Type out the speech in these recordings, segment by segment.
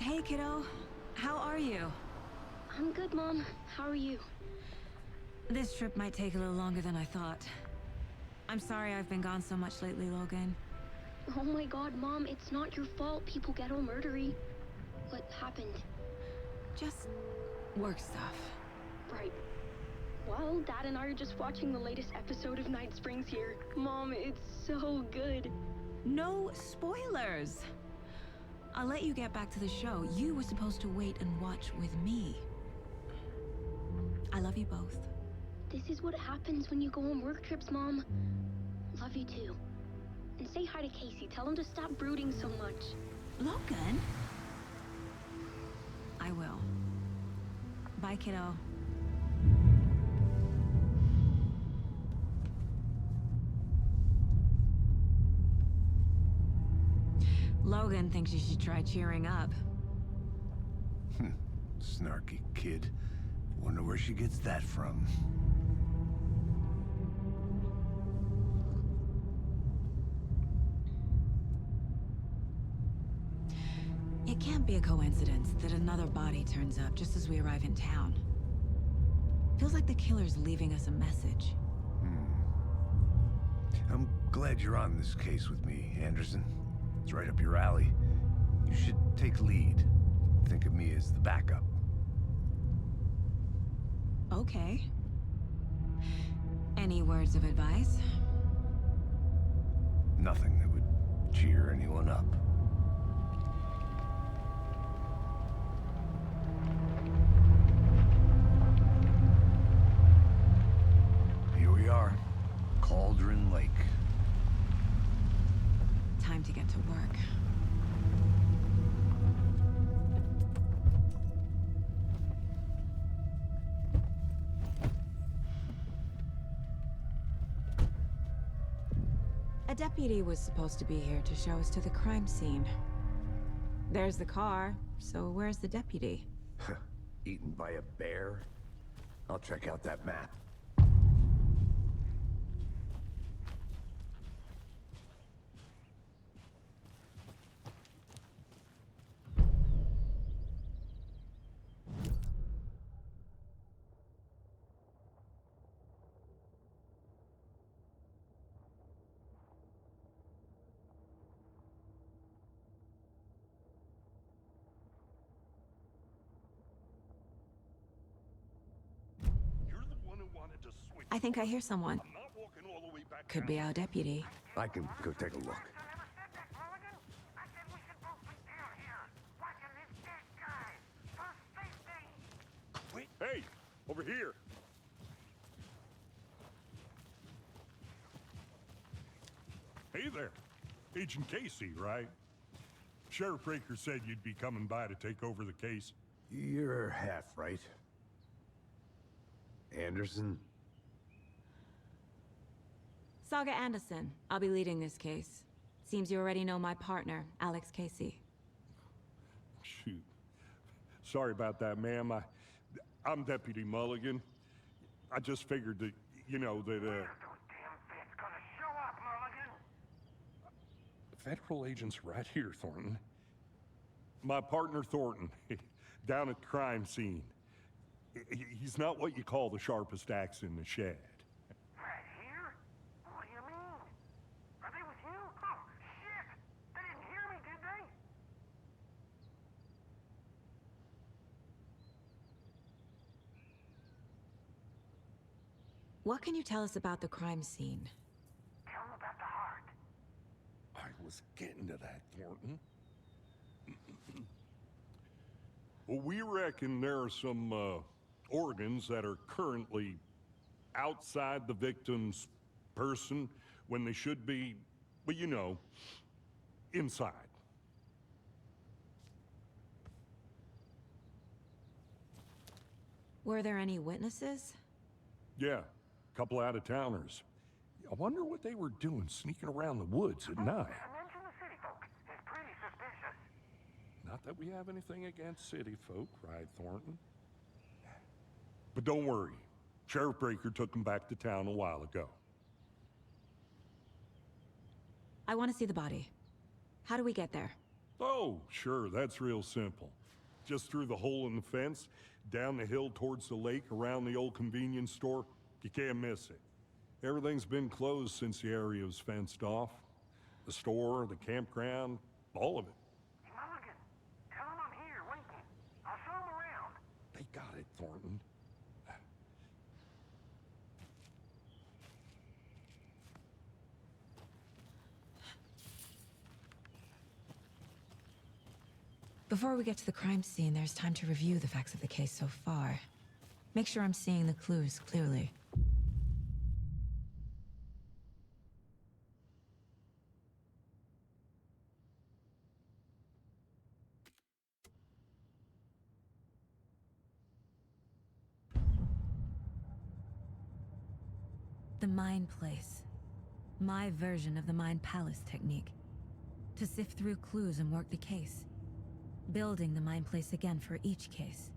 Hey, kiddo. How are you? I'm good, Mom. How are you? This trip might take a little longer than I thought. I'm sorry I've been gone so much lately, Logan. Oh my god, Mom, it's not your fault people get all murdery. What happened? Just work stuff. Right. Well, Dad and I are just watching the latest episode of Night Springs here. Mom, it's so good. No spoilers! I'll let you get back to the show. You were supposed to wait and watch with me. I love you both. This is what happens when you go on work trips, Mom. Love you too. And say hi to Casey. Tell him to stop brooding so much. Logan? I will. Bye, kiddo. Logan thinks you should try cheering up. Snarky kid. Wonder where she gets that from. It can't be a coincidence that another body turns up just as we arrive in town. Feels like the killer's leaving us a message. I'm glad you're on this case with me, Anderson. It's right up your alley. You should take lead. Think of me as the backup. Okay. Any words of advice? Nothing that would cheer anyone up. Here we are. Cauldron Lake. Time to get to work. A deputy was supposed to be here to show us to the crime scene. There's the car, so where's the deputy? Eaten by a bear? I'll check out that map. I think I hear someone. Could be our deputy. I can go take a look. Hey, over here. Hey there. Agent Casey, right? Sheriff Breaker said you'd be coming by to take over the case. You're half right. Anderson? Saga Anderson. I'll be leading this case. Seems you already know my partner, Alex Casey. Shoot. Sorry about that, ma'am. I'm Deputy Mulligan. I just figured that, you know, that, Federal agent's right here, Thornton. My partner, Thornton, down at the crime scene. He's not what you call the sharpest axe in the shed. Right here? What do you mean? Are they with you? Oh, shit! They didn't hear me, did they? What can you tell us about the crime scene? Tell them about the heart. I was getting to that, Thornton. Well, we reckon there are some, organs that are currently outside the victim's person when they should be, well, you know, inside. Were there any witnesses? Yeah, a couple out-of-towners. I wonder what they were doing sneaking around the woods at night. Mention the city folk. It's pretty suspicious. Not that we have anything against city folk, right, Thornton? But don't worry. Sheriff Breaker took them back to town a while ago. I want to see the body. How do we get there? Oh, sure, that's real simple. Just through the hole in the fence, down the hill towards the lake, around the old convenience store. You can't miss it. Everything's been closed since the area was fenced off. The store, the campground, all of it. Mulligan, tell him I'm here, waiting. I'll show him around. They got it, Thornton. Before we get to the crime scene, there's time to review the facts of the case so far. Make sure I'm seeing the clues clearly. The Mind Place. My version of the Mind Palace technique. To sift through clues and work the case. Building the Mind Place again for each case.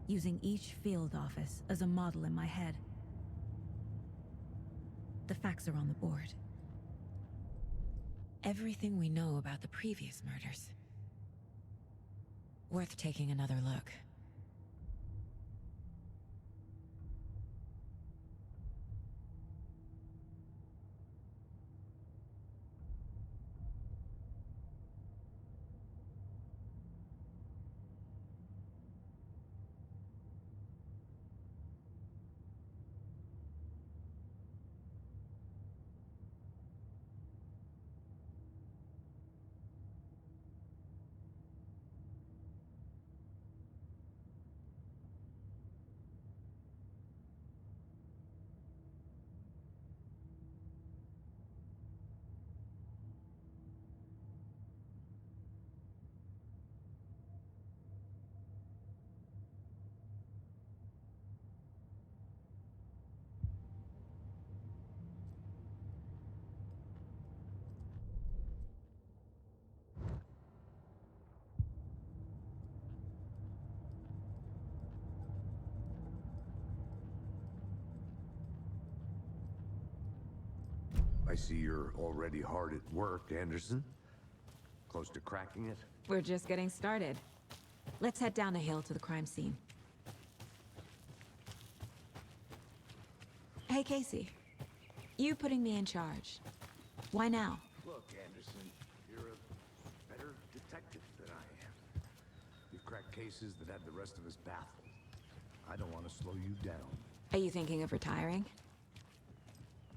Using each field office as a model in my head. The facts are on the board. Everything we know about the previous murders. Worth taking another look. I see you're already hard at work, Anderson. Close to cracking it? We're just getting started. Let's head down the hill to the crime scene. Hey, Casey. You putting me in charge. Why now? Look, Anderson, you're a better detective than I am. You've cracked cases that had the rest of us baffled. I don't want to slow you down. Are you thinking of retiring?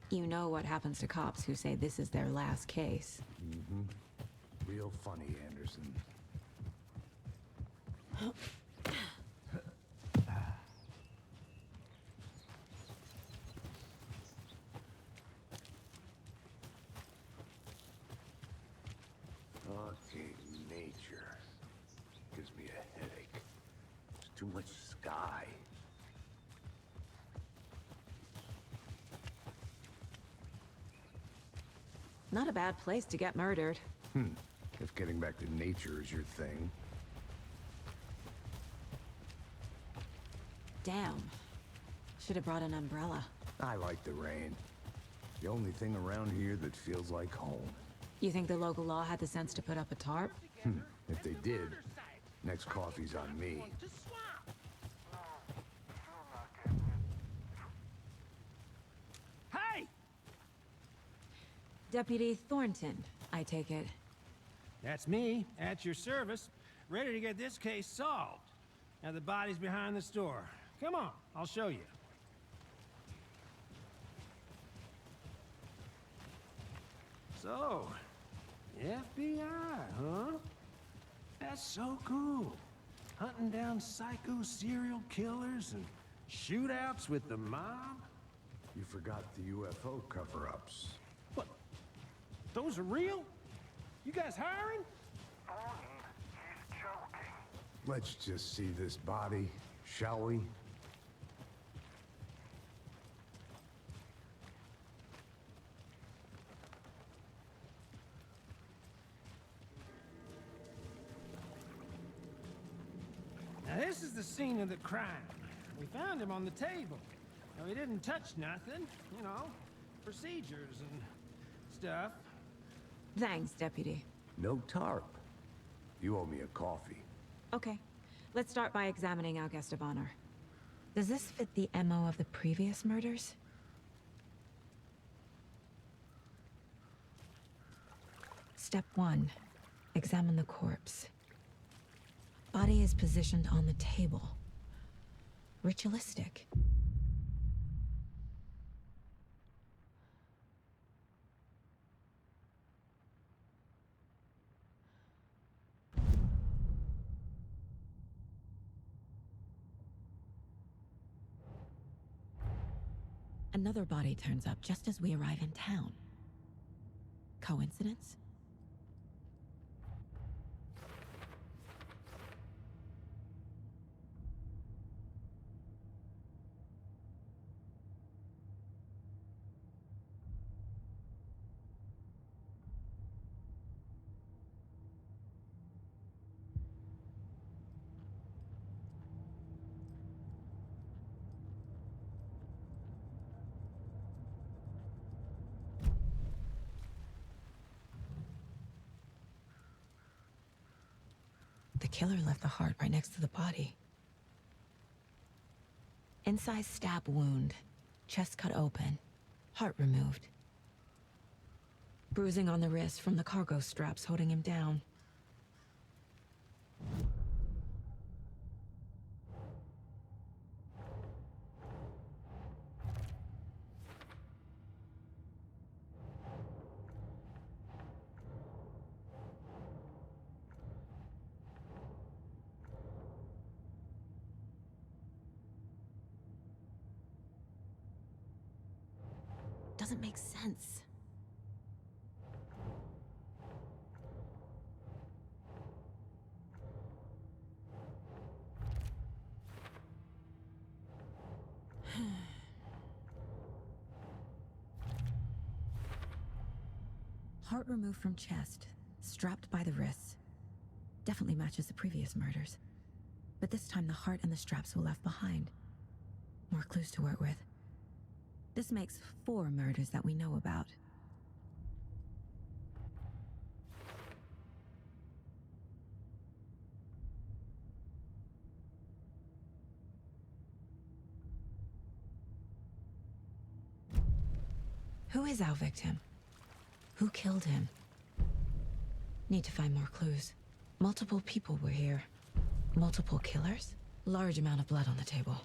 You know what happens to cops who say this is their last case. Mm-hmm. Real funny, Anderson. Fucking nature. Gives me a headache. There's too much sky. Not a bad place to get murdered. If getting back to nature is your thing. Damn. Should have brought an umbrella. I like the rain. The only thing around here that feels like home. You think the local law had the sense to put up a tarp? If they did, next coffee's on me. Hey! Deputy Thornton, I take it. That's me, at your service, ready to get this case solved. Now the body's behind the store. Come on, I'll show you. So, FBI, huh? That's so cool. Hunting down psycho serial killers and shootouts with the mob? You forgot the UFO cover-ups. What? Those are real? You guys hiring? He's joking. Let's just see this body, shall we? Now this is the scene of the crime. We found him on the table. Now he didn't touch nothing, you know, procedures and stuff. Thanks, Deputy. No tarp. You owe me a coffee. Okay, let's start by examining our guest of honor. Does this fit the MO of the previous murders? Step 1. Examine the corpse. Body is positioned on the table. Ritualistic. Another body turns up just as we arrive in town. Coincidence? The killer left the heart right next to the body. Incise stab wound, chest cut open, heart removed. Bruising on the wrist from the cargo straps holding him down. Doesn't make sense. Heart removed from chest, strapped by the wrists. Definitely matches the previous murders. But this time the heart and the straps were left behind. More clues to work with. This makes 4 murders that we know about. Who is our victim? Who killed him? Need to find more clues. Multiple people were here. Multiple killers? Large amount of blood on the table.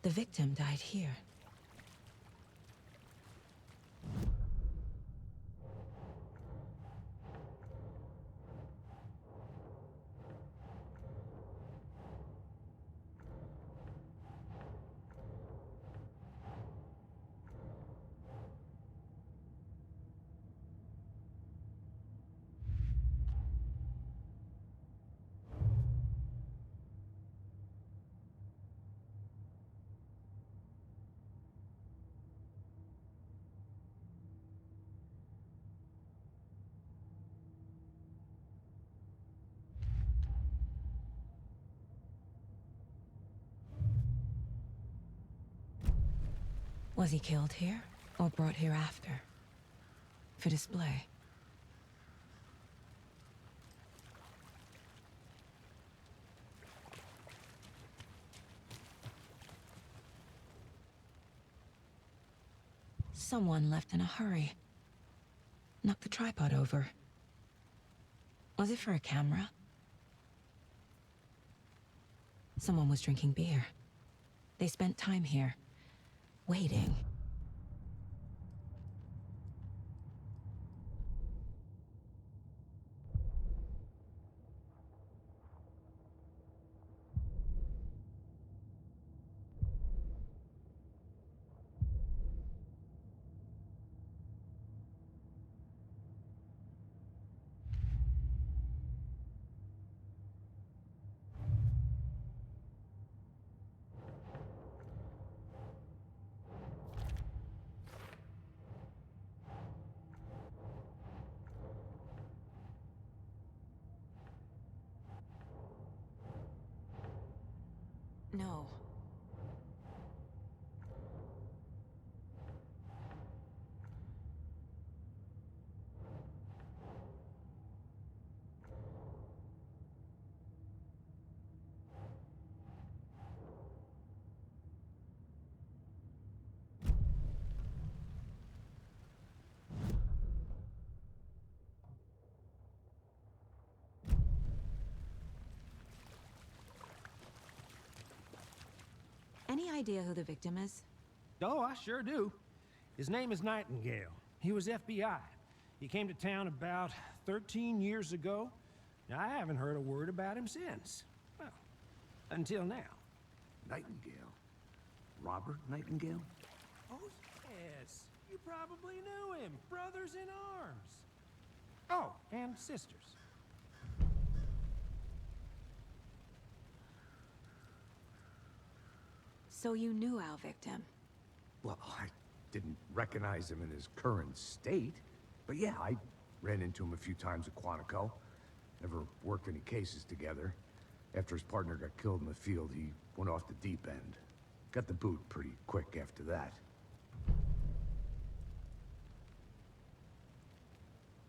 The victim died here. Was he killed here, or brought here after? For display? Someone left in a hurry. Knocked the tripod over. Was it for a camera? Someone was drinking beer. They spent time here. Waiting. No. Any idea who the victim is? Oh, I sure do. His name is Nightingale. He was FBI. He came to town about 13 years ago. Now, I haven't heard a word about him since. Well, until now. Nightingale? Robert Nightingale? Oh, yes. You probably knew him. Brothers in arms. Oh, and sisters. So you knew our victim? Well, I didn't recognize him in his current state. But yeah, I ran into him a few times at Quantico. Never worked any cases together. After his partner got killed in the field, he went off the deep end. Got the boot pretty quick after that.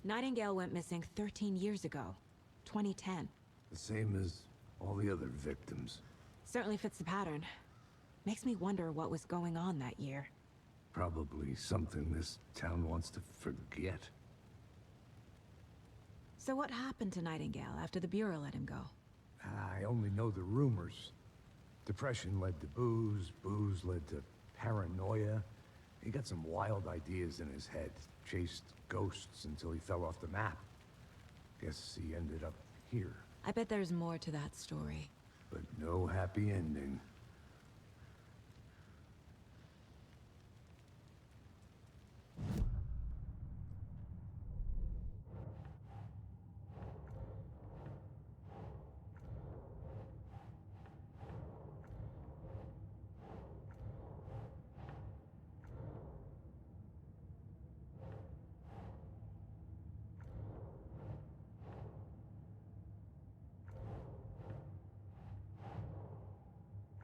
Nightingale went missing 13 years ago, 2010. The same as all the other victims. Certainly fits the pattern. Makes me wonder what was going on that year. Probably something this town wants to forget. So what happened to Nightingale after the Bureau let him go? I only know the rumors. Depression led to booze, booze led to paranoia. He got some wild ideas in his head, chased ghosts until he fell off the map. Guess he ended up here, I bet there's more to that story. but no happy ending.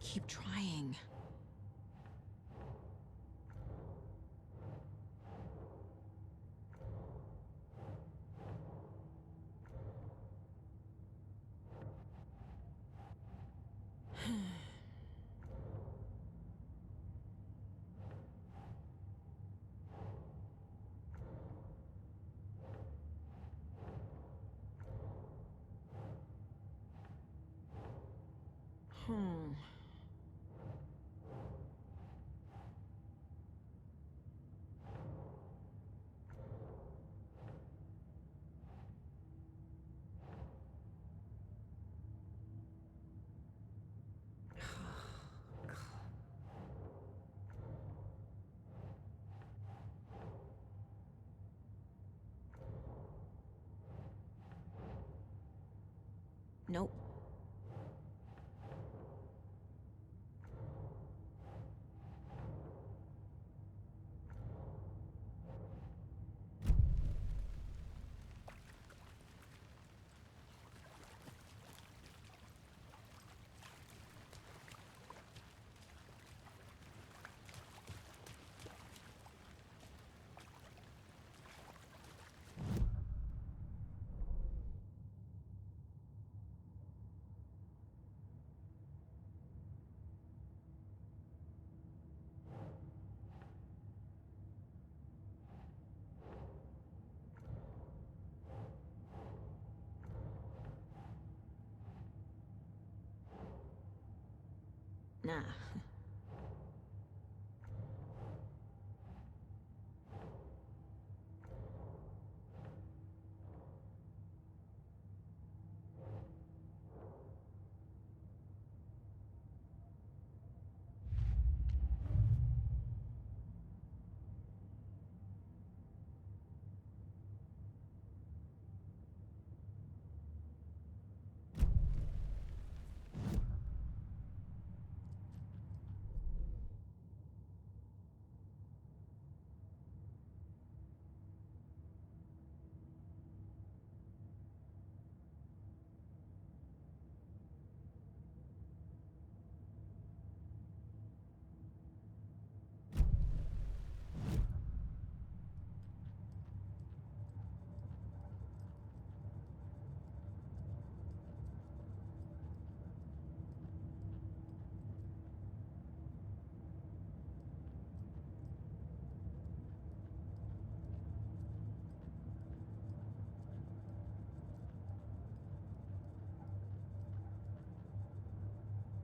Keep trying. Hmm. Nope. Nah.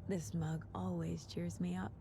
This mug always cheers me up.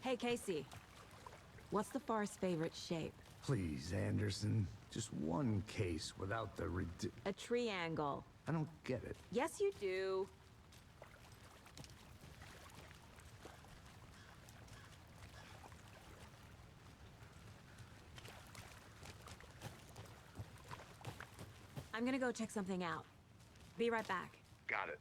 Hey, Casey. What's the far's favorite shape? Please, Anderson. Just one case without the A triangle. I don't get it. Yes, you do. I'm gonna go check something out. Be right back. Got it.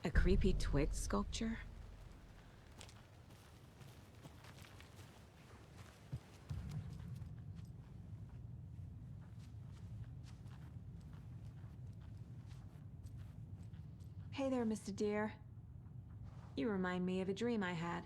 A creepy twig sculpture? Hey there, Mr. Deer. You remind me of a dream I had.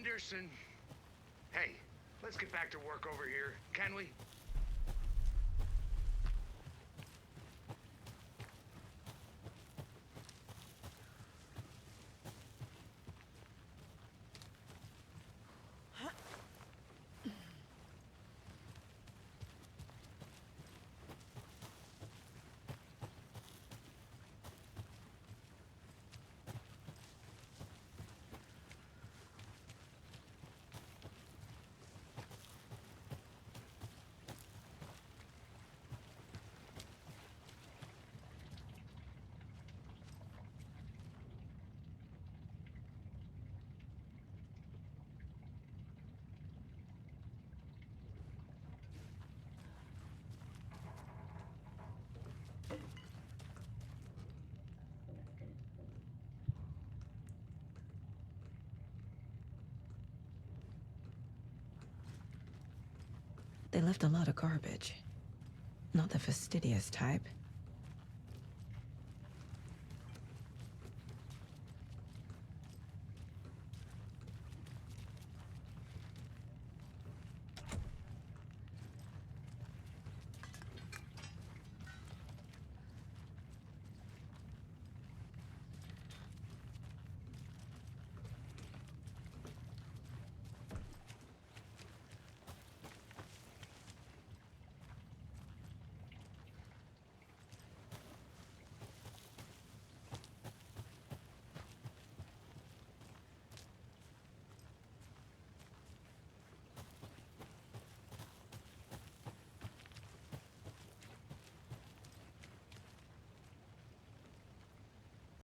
Anderson. Hey, let's get back to work over here, can we? They left a lot of garbage. Not the fastidious type.